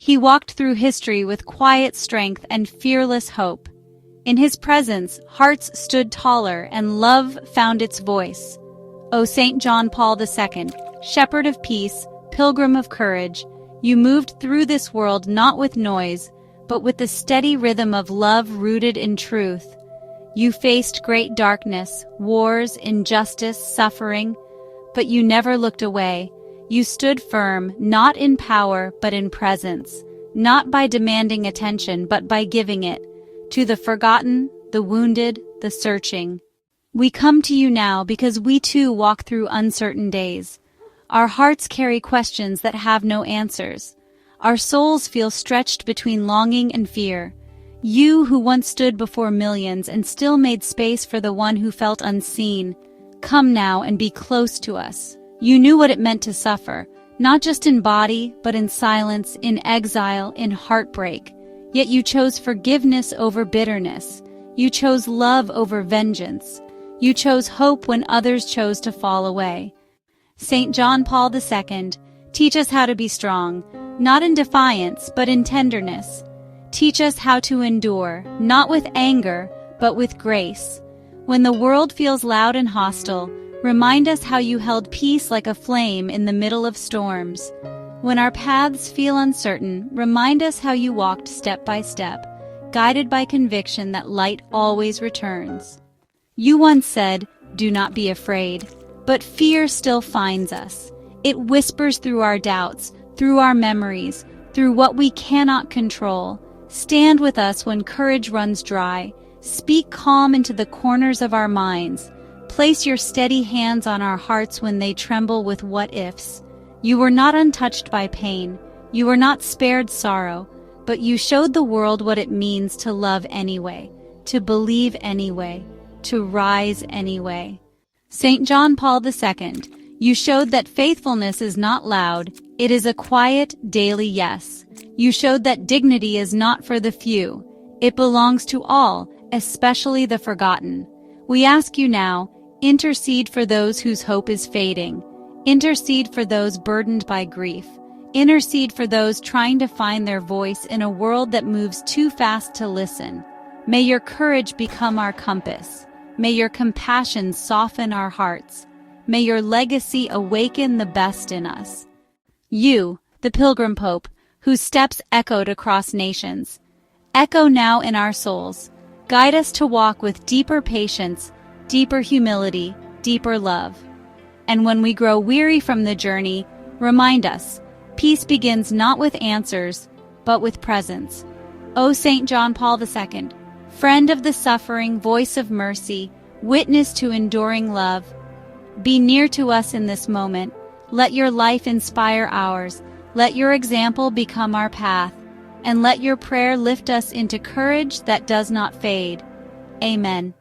He walked through history with quiet strength and fearless hope. In his presence, hearts stood taller and love found its voice. O St. John Paul II, shepherd of peace, pilgrim of courage, you moved through this world not with noise, but with the steady rhythm of love rooted in truth. You faced great darkness, wars, injustice, suffering, but you never looked away. You stood firm, not in power, but in presence, not by demanding attention, but by giving it, to the forgotten, the wounded, the searching. We come to you now because we too walk through uncertain days. Our hearts carry questions that have no answers. Our souls feel stretched between longing and fear. You who once stood before millions and still made space for the one who felt unseen, come now and be close to us. You knew what it meant to suffer, not just in body, but in silence, in exile, in heartbreak. Yet you chose forgiveness over bitterness. You chose love over vengeance. You chose hope when others chose to fall away. St. John Paul II, teach us how to be strong, not in defiance, but in tenderness. Teach us how to endure, not with anger, but with grace. When the world feels loud and hostile, remind us how you held peace like a flame in the middle of storms. When our paths feel uncertain, remind us how you walked step by step, guided by conviction that light always returns. You once said, "Do not be afraid," but fear still finds us. It whispers through our doubts, through our memories, through what we cannot control. Stand with us when courage runs dry. Speak calm into the corners of our minds. Place your steady hands on our hearts when they tremble with what-ifs. You were not untouched by pain. You were not spared sorrow, but you showed the world what it means to love anyway, to believe anyway, to rise anyway. St. John Paul II, you showed that faithfulness is not loud, it is a quiet, daily yes. You showed that dignity is not for the few, it belongs to all, especially the forgotten. We ask you now, intercede for those whose hope is fading. Intercede for those burdened by grief. Intercede for those trying to find their voice in a world that moves too fast to listen. May your courage become our compass. May your compassion soften our hearts. May your legacy awaken the best in us. You, the Pilgrim Pope, whose steps echoed across nations, echo now in our souls. Guide us to walk with deeper patience, deeper humility, deeper love. And when we grow weary from the journey, remind us, peace begins not with answers, but with presence. O St. John Paul II, friend of the suffering, voice of mercy, witness to enduring love, be near to us in this moment. Let your life inspire ours. Let your example become our path. And let your prayer lift us into courage that does not fade. Amen.